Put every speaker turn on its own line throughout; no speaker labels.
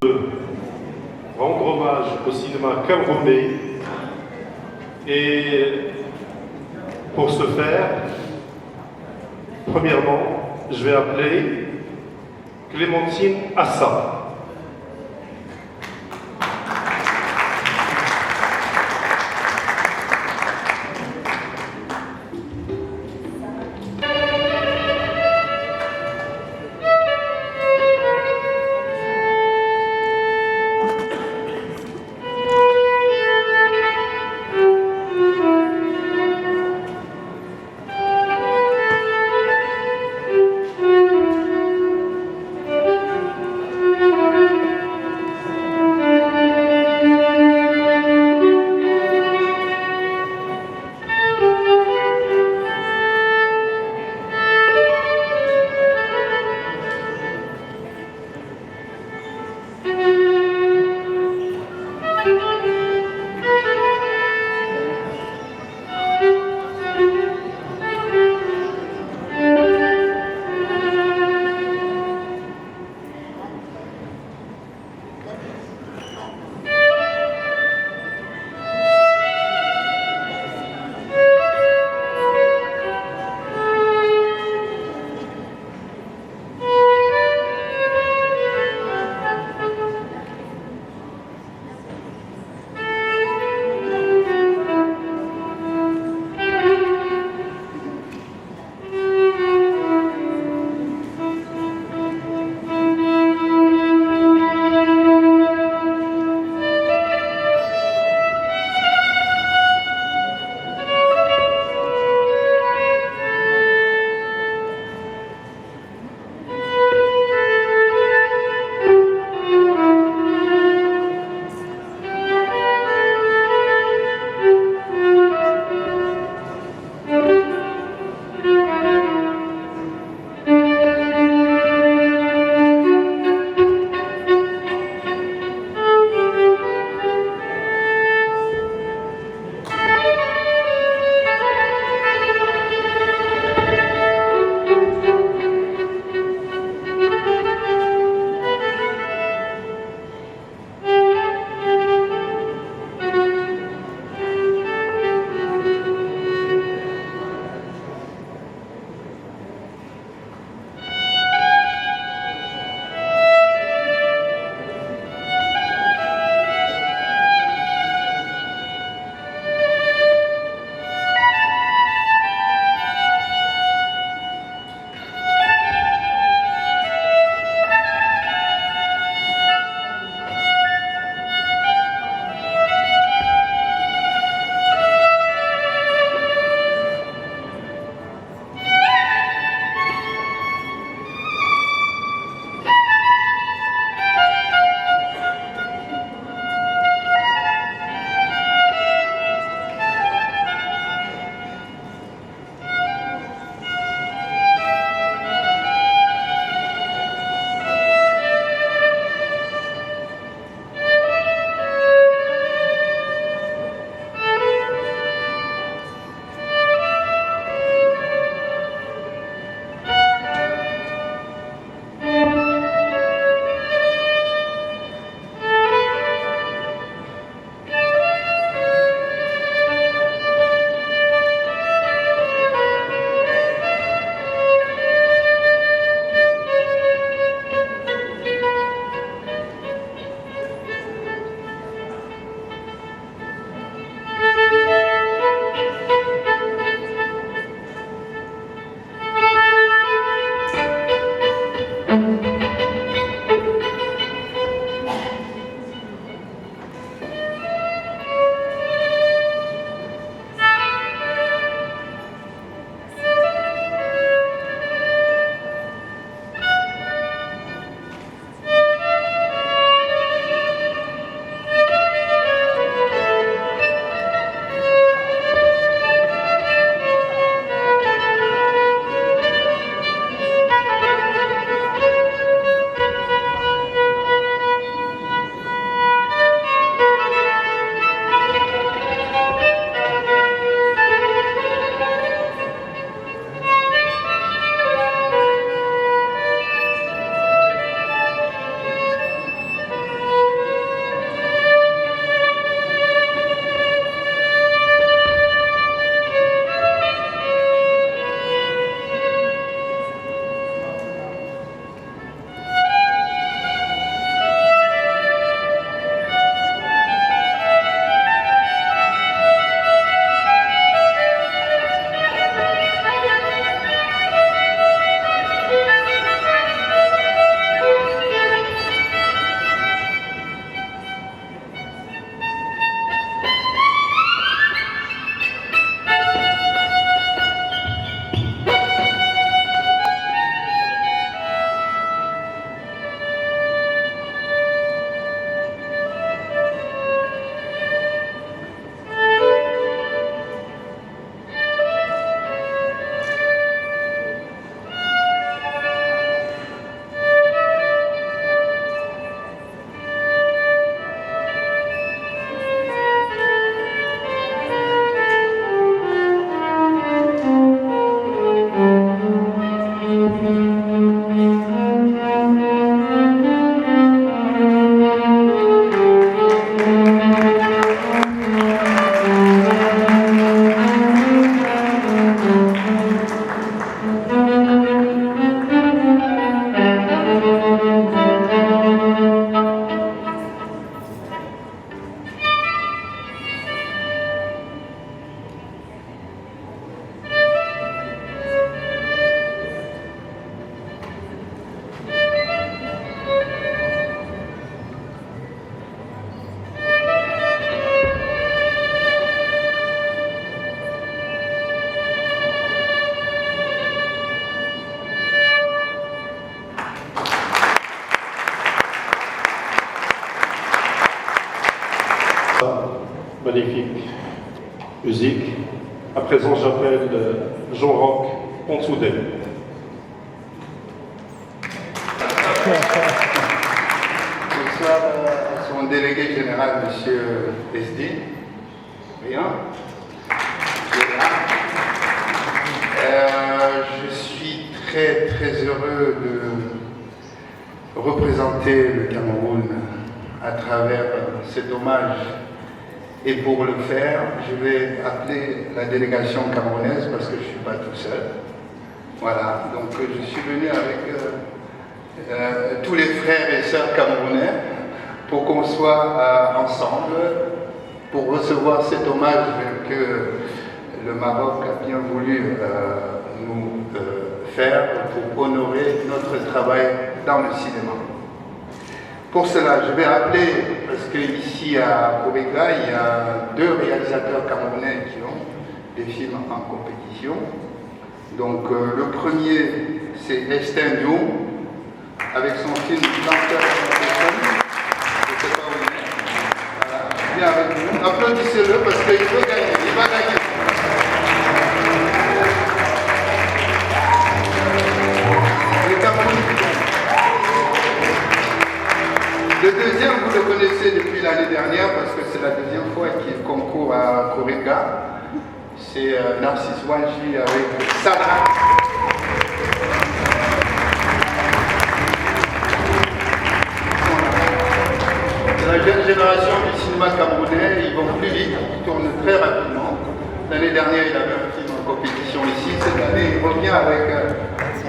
Rendre hommage au cinéma camerounais. Et pour ce faire, premièrement, je vais appeler Clémentine Assa. Magnifique musique. À présent, j'appelle Jean-Roch Ponsoudet.
Bonsoir à son délégué général, M. SD. Rien. Je suis très très heureux de représenter le Cameroun à travers cet hommage. Et pour le faire, je vais appeler la délégation camerounaise parce que je ne suis pas tout seul. Voilà, donc je suis venu avec tous les frères et sœurs camerounais pour qu'on soit ensemble pour recevoir cet hommage que le Maroc a bien voulu nous faire pour honorer notre travail dans le cinéma. Pour cela, je vais rappeler, parce qu'ici à Korega, il y a 2 réalisateurs camerounais qui ont des films en compétition. Donc le premier, c'est Estin Diou, avec son film Planteur. Je ne sais pas où il est. Voilà, viens avec nous. Applaudissez-le parce qu'il veut gagner, il va gagner. Le deuxième, vous le connaissez depuis l'année dernière parce que c'est la deuxième fois qu'il concourt à Korega. C'est Narcisse Wanji avec Salah. C'est la jeune génération du cinéma camerounais, ils vont plus vite, ils tournent très rapidement. L'année dernière, il avait un film en compétition ici. Cette année, il revient avec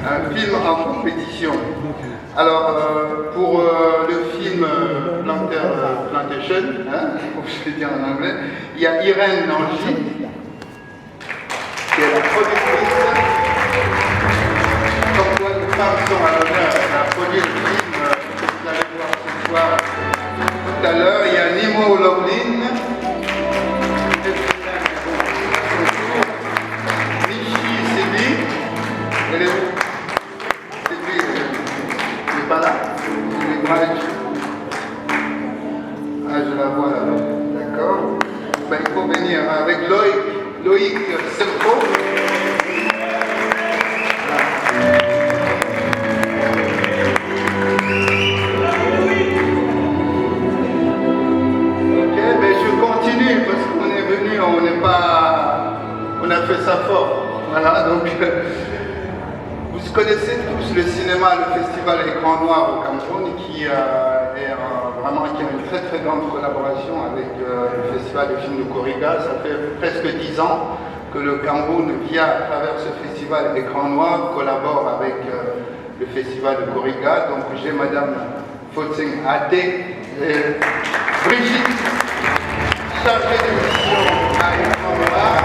un film en compétition. Alors, pour le film Plantation, comme je vais dire en anglais, il y a Irène Nangy, qui est la productrice. Comme quoi les femmes sont à l'honneur, elle a produit le film que vous allez voir ce soir tout à l'heure. Il y a Nimo Loglin, Michi Sibi, elle est où? Pas là, ah, je la vois là-bas, d'accord. Ben, il faut venir avec Loïc Sempo. Ok, ben je continue parce qu'on est venu, on a fait ça fort. Voilà, donc. Vous connaissez tous le cinéma, le festival Écran Noir au Cameroun qui vraiment qui a une très très grande collaboration avec le festival de films de Korega. Ça fait presque 10 ans que le Cameroun, via à travers ce festival Écran Noir, collabore avec le festival de Korega. Donc j'ai Madame Fotsing Ate et Brigitte, chargée de mission à Écran Noir.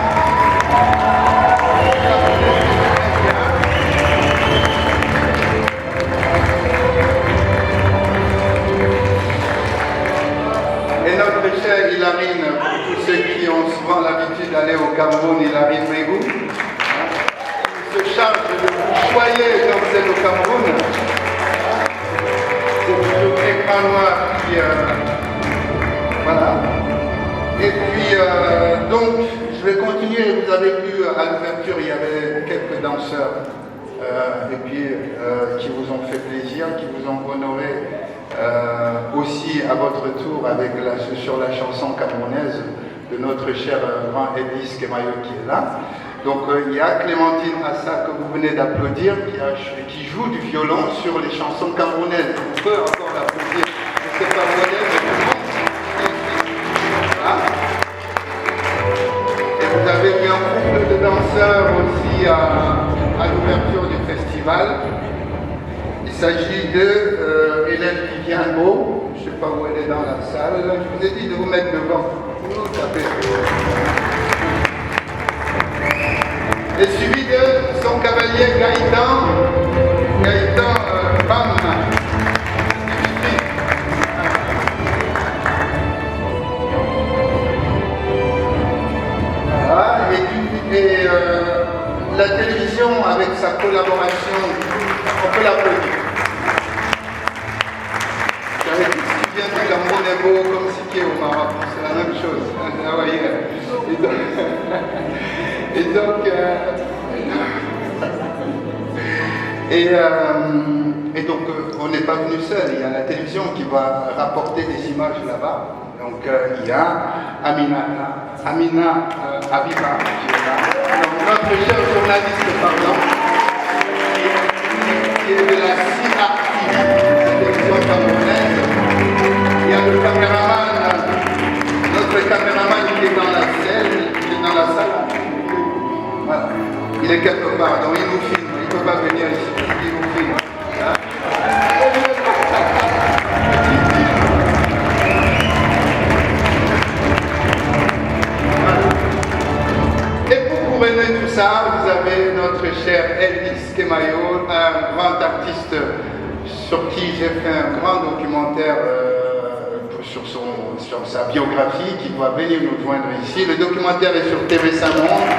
Et notre chère Hilarine, pour tous ceux qui ont souvent l'habitude d'aller au Cameroun, Hilarine Mégou, qui se charge de vous choyer quand vous êtes au Cameroun. C'est toujours Écran Noir qui... voilà. Et puis, donc, je vais continuer. Vous avez vu à l'ouverture, il y avait quelques danseurs et puis qui vous ont fait plaisir, qui vous ont honoré. Aussi à votre tour avec sur la chanson camerounaise de notre cher grand Edis Kemayo qui est là. Donc il y a Clémentine Assa que vous venez d'applaudir qui joue du violon sur les chansons camerounaises. On peut encore l'applaudir. Je ne sais pas où elle est, mais voilà. Et vous avez vu un couple de danseurs aussi à l'ouverture du festival. Il s'agit de Hélène Viviango, je ne sais pas où elle est dans la salle, je vous ai dit de vous mettre devant. Et suivi de son cavalier Gaëtan Bam. Voilà, et la télévision avec sa collaboration, on peut l'applaudir. J'avais dit, si bien dit, l'amour est beau comme Siké au Maroc, c'est la même chose. Ah ouais. Et donc, on n'est pas venu seul. Il y a la télévision qui va rapporter des images là-bas. Donc, il y a Amina Abiba qui est là. Donc, notre cher journaliste, pardon, qui est de la CIRACTI, la télévision camerounaise. Il y a le caméraman, notre caméraman qui est dans la salle. Voilà. Il est quelque part, donc il nous filme. Il ne peut pas venir ici, il nous filme. Hein? Et pour couronner tout ça, vous avez notre cher Elvis Kemayo, un grand artiste sur qui j'ai fait un grand documentaire sur sa biographie, qui doit venir nous joindre ici. Le documentaire est sur TV Saint-Monde.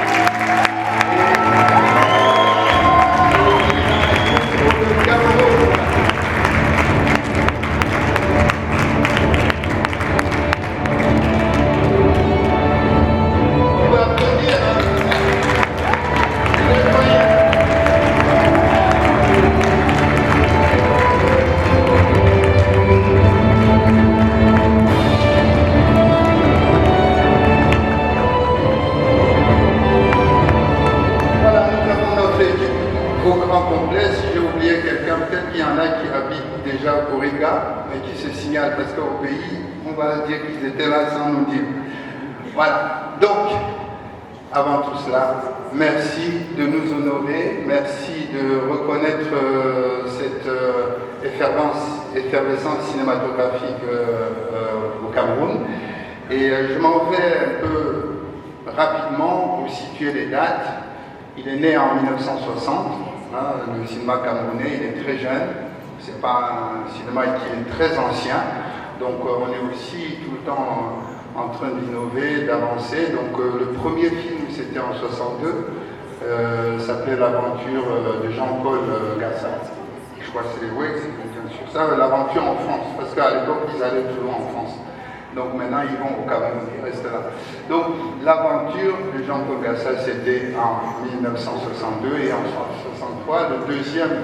Parce qu'au pays, on va dire qu'ils étaient là sans nous dire. Voilà. Donc, avant tout cela, merci de nous honorer, merci de reconnaître cette effervescence cinématographique au Cameroun. Et je m'en vais un peu rapidement vous situer les dates. Il est né en 1960, hein, le cinéma camerounais, il est très jeune. C'est pas un cinéma qui est très ancien, donc on est aussi tout le temps en train d'innover, d'avancer. Donc le premier film c'était en 62, s'appelait L'aventure de Jean-Paul Gassat. Je crois que c'est bien sûr ça, l'aventure en France, parce qu'à l'époque ils allaient toujours en France. Donc maintenant ils vont au Cameroun, ils restent là. Donc l'aventure de Jean-Paul Gassat c'était en 1962 et en 1963, le deuxième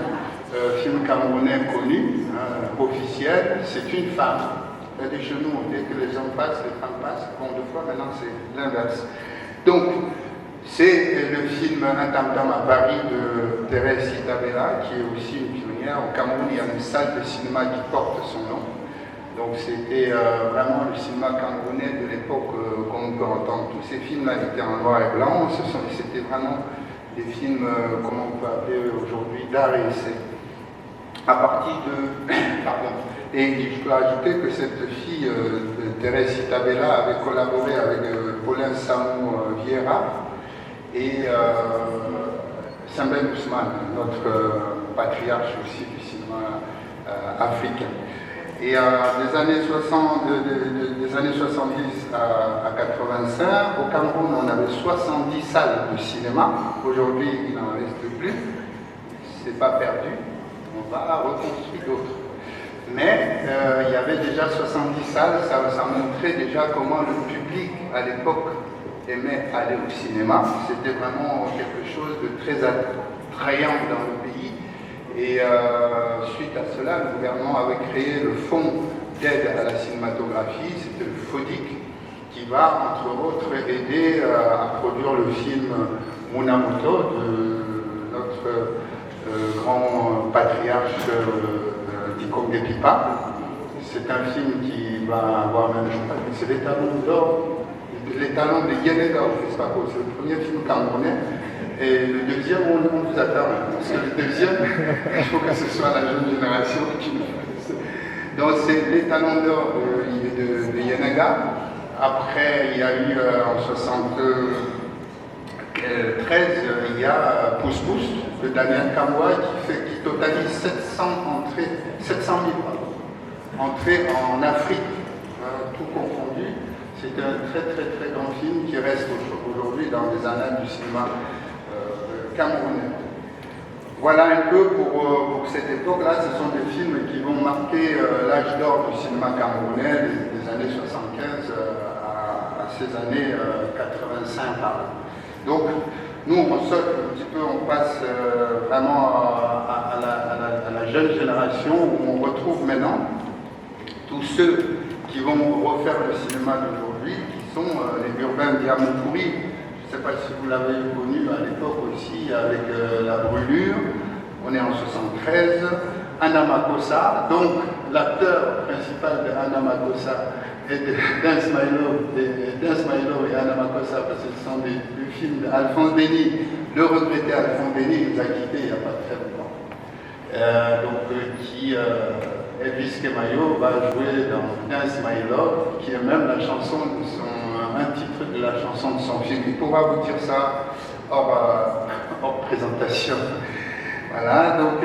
film camerounais connu, officiel, c'est une femme. Il y a des chez nous, dès que les hommes passent, les femmes passent. Bon, deux fois, maintenant, c'est l'inverse. Donc, c'est le film Un tam-tam à Paris de Thérèse Itabella, qui est aussi une pionnière. Au Cameroun, il y a une salle de cinéma qui porte son nom. Donc, c'était vraiment le cinéma camerounais de l'époque qu'on peut entendre. Tous ces films-là étaient en noir et blanc. C'était vraiment des films, comment on peut appeler aujourd'hui, d'art et essai. À partir de... Pardon. Et je peux ajouter que cette fille, Thérèse Itabella, avait collaboré avec Paulin Samou Vieira et Sembène Ousmane, notre patriarche aussi du cinéma africain. Et des années 70 à 85, au Cameroun, on avait 70 salles de cinéma. Aujourd'hui, il n'en reste plus. C'est pas perdu. On va reconstruire d'autres. Mais il y avait déjà 70 salles, ça montrait déjà comment le public à l'époque aimait aller au cinéma. C'était vraiment quelque chose de très attrayant dans le pays. Et suite à cela, le gouvernement avait créé le fonds d'aide à la cinématographie, c'était le FODIC, qui va entre autres aider à produire le film Munamoto de notre grand patriarche Dikongue Pipa. C'est un film qui va avoir même, je crois que c'est les talons d'or, les talons de Yenega au FESPACO, c'est le premier film camerounais. Et le deuxième, on vous attend, parce que le deuxième, il faut que ce soit la jeune génération qui le fasse. Donc c'est les talons d'or de Yenega. Après, il y a eu en 73, il y a Pousse Pousse de Daniel Kamwa qui totalise 700 000 entrées en Afrique, tout confondu. C'est un très très très grand film qui reste aujourd'hui dans les annales du cinéma camerounais. Voilà un peu pour cette époque-là. Ce sont des films qui vont marquer l'âge d'or du cinéma camerounais des années 75 à ces années 85 par là. Donc, Nous, on saute un petit peu, on passe vraiment à la jeune génération où on retrouve maintenant tous ceux qui vont refaire le cinéma d'aujourd'hui, qui sont les Urbain Diamouri. Je ne sais pas si vous l'avez connu à l'époque aussi avec La Brûlure. On est en 73. Anna Makossa, donc l'acteur principal de Anna Makossa et d'An Smailov et Anna Makossa, parce que ce sont des films d'Alphonse Béni. Le regretté Alphonse Béni nous a quittés il n'y a pas très longtemps. Elvis Kemayo va jouer dans Dance My Love, qui est même la chanson de un titre de la chanson de son film. Il pourra vous dire ça hors présentation. Voilà, donc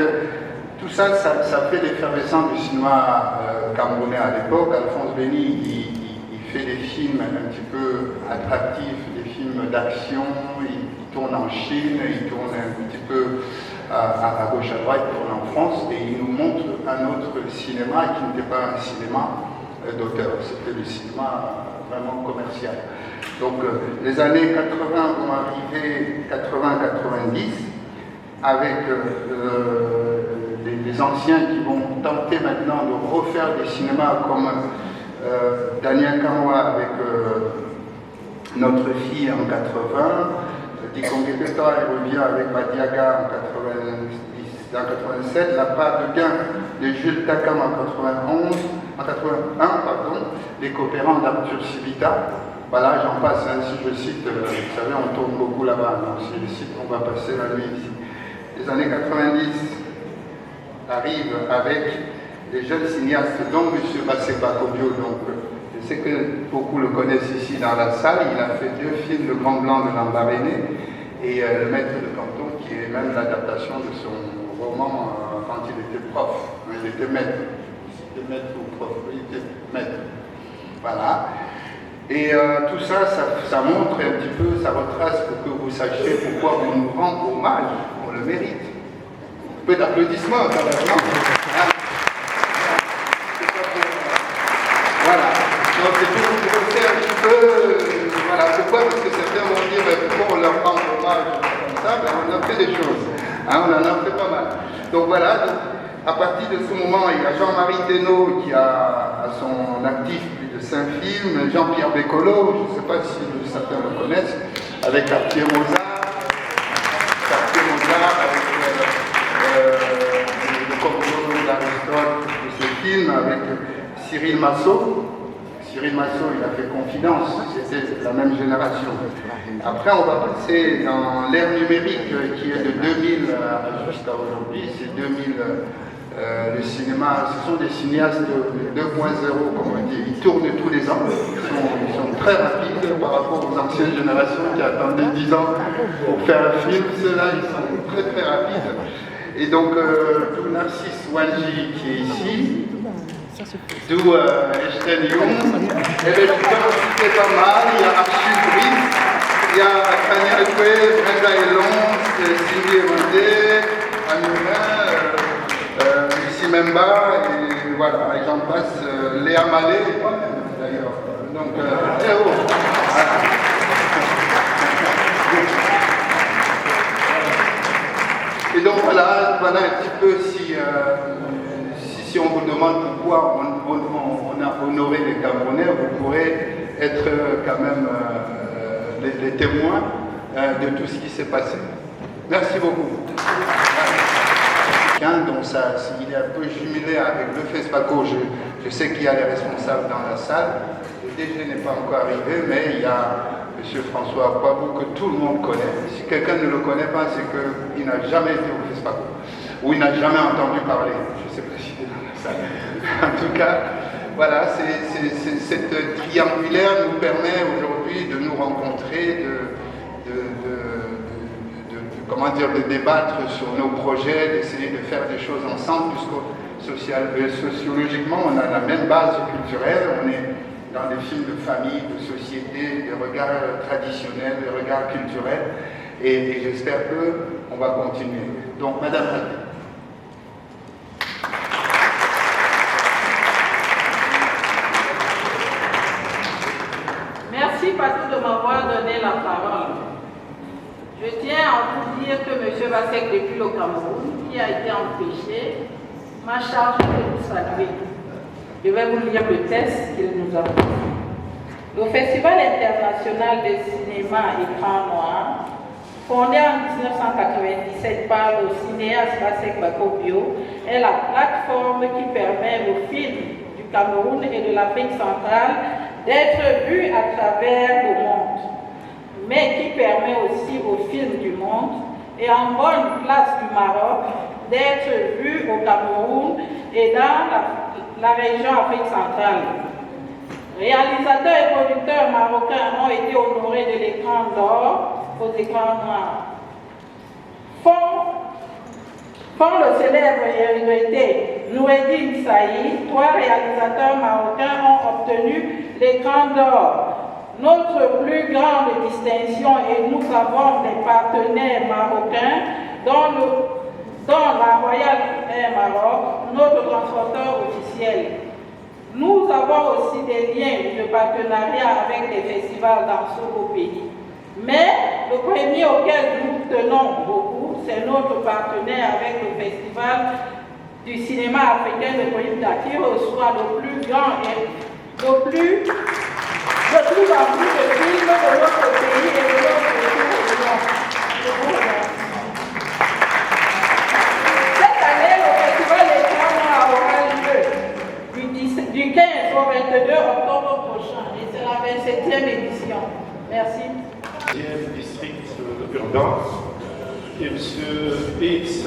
tout ça, ça fait l'effervescence du cinéma camerounais à l'époque. Alphonse Béni, il fait des films un petit peu attractifs, des films d'action, il tourne en Chine, il tourne un petit peu à gauche à droite, il tourne en France, et il nous montre un autre cinéma qui n'était pas un cinéma d'auteur, c'était le cinéma vraiment commercial. Donc les années 80 vont arriver, 80-90, avec des anciens qui vont tenter maintenant de refaire des cinémas comme Daniel Kamwa avec Notre fille en 80, Dikongue Beta revient avec Badiaga en 87, La part de gain de Jules Takam en 81, pardon, Les coopérants d'Arthur Sibita. Voilà, j'en passe, hein, si je cite, vous savez, on tourne beaucoup là-bas, donc si je cite, on va passer la nuit ici. Les années 90 arrivent avec les jeunes cinéastes, dont M. Basseba Kobio. Donc, je sais que beaucoup le connaissent ici dans la salle. Il a fait 2 films, Le Grand Blanc de Lambaréné et Le Maître de Canton, qui est même l'adaptation de son roman quand il était prof. Il était maître. Il était maître ou prof, il était maître. Voilà. Et tout ça, ça montre un petit peu, ça retrace pour que vous sachiez pourquoi on nous rend hommage, on le mérite. Un peu d'applaudissements quand même. Voilà. Donc c'est pour vous montrer un petit peu, voilà, pourquoi, parce que certains vont dire, pourquoi on leur rend hommage comme ça, ben, on a fait des choses. Hein, on en a fait pas mal. Donc voilà, donc, à partir de ce moment, il y a Jean-Marie Thénault qui a à son actif plus de 5 films, Jean-Pierre Bécolo, je ne sais pas si certains le connaissent, avec Cartier Mozart, avec le Corbeau d'Aristote de ce film, avec Cyril Massot. Cyril Massot, il a fait Confidence, c'était la même génération. Après, on va passer dans l'ère numérique qui est de 2000 jusqu'à aujourd'hui, c'est 2000. Le cinéma, ce sont des cinéastes 2.0, comme on dit. Ils tournent tous les ans, ils sont très rapides par rapport aux anciennes générations qui attendaient 10 ans pour faire un film. Ceux-là, ils sont très très rapides. Et donc, d'où Narcisse Wanji qui est ici, d'où Eshten Young, et les gens c'était pas mal. Il y a Archie Brice, il y a Tania Ekwe, Brenda Elon, Cindy Evandé, Amurin, Memba, et voilà, et j'en passe, Léa Malé, d'ailleurs. Donc, Et donc voilà un petit peu si on vous demande pourquoi on a honoré les Camerounais, vous pourrez être quand même les témoins de tout ce qui s'est passé. Merci beaucoup. Donc il est un peu jumelé avec le FESPACO. Je sais qu'il y a les responsables dans la salle. Le DG n'est pas encore arrivé, mais il y a M. François Kwabou que tout le monde connaît. Si quelqu'un ne le connaît pas, c'est qu'il n'a jamais été au FESPACO. Ou il n'a jamais entendu parler. Je ne sais pas s'il est dans la salle. En tout cas, voilà, cette triangulaire nous permet aujourd'hui de nous rencontrer, de débattre sur nos projets, d'essayer de faire des choses ensemble, puisque sociologiquement, on a la même base culturelle, on est dans des films de famille, de société, des regards traditionnels, des regards culturels, et j'espère qu'on va continuer. Donc, Madame Haté.
Merci Patou de m'avoir donné la parole. Je tiens dire que M. Bassek, depuis le Cameroun, qui a été empêché, m'a chargé de vous saluer. Je vais vous lire le texte qu'il nous a fait. Le Festival international de cinéma Écran Noir, fondé en 1997 par le cinéaste Bassek Bakobio, est la plateforme qui permet aux films du Cameroun et de l'Afrique centrale d'être vus à travers le monde, mais qui permet aussi aux films du monde et en bonne place du Maroc d'être vus au Cameroun et dans la région Afrique centrale. Réalisateurs et producteurs marocains ont été honorés de l'écran d'or aux écrans noirs. Font le célèbre et regretté Noureddin Saïd, 3 réalisateurs marocains ont obtenu l'écran d'or. Notre plus grande distinction, et nous avons des partenaires marocains, dont la Royal Air Maroc, notre transporteur officiel. Nous avons aussi des liens de partenariat avec des festivals dans ce beau pays. Mais le premier auquel nous tenons beaucoup, c'est notre partenaire avec le Festival du cinéma africain de Coïmda, qui reçoit le plus grand et le plus en plus de films de notre pays et de notre région. Cette année, le Festival des Grands aura lieu du 15 au 22 octobre prochain et c'est la 27e édition. Merci.
District urbain. Et M. Pitts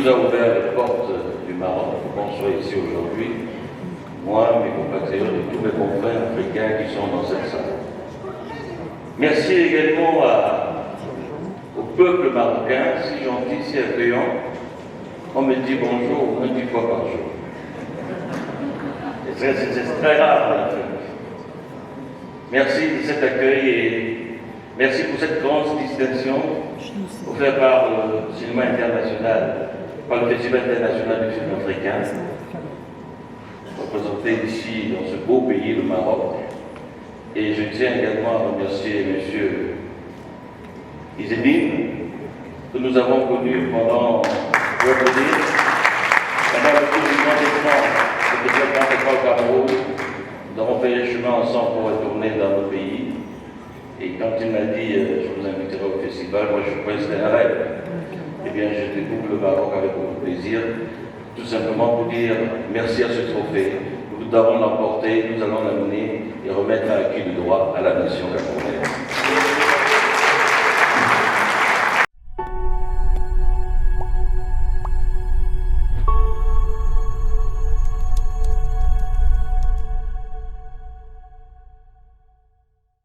nous a ouvert les portes du Maroc pour qu'on soit ici aujourd'hui, moi, mes compatriotes et tous mes confrères africains qui sont dans cette salle. Merci également au peuple marocain, si gentil, si accueillant. On me dit bonjour au moins 10 fois par jour. C'est très rare en Afrique. Merci de cet accueil et merci pour cette grande distinction offerte par le cinéma international, par le Festival international du film africain, représenté ici dans ce beau pays, le Maroc. Et je tiens également à remercier M. Izzedine, que nous avons connu pendant le tour du monde des francs au Cameroun. Nous avons fait le chemin ensemble pour retourner dans nos pays. Et quand il m'a dit je vous inviterai au festival, moi je croyais que c'était un rêve. Eh bien, je découvre le Maroc avec beaucoup de plaisir, tout simplement pour dire merci à ce trophée. Nous avons l'emporter, nous allons l'amener et remettre à acquis le droit à la nation camerounaise.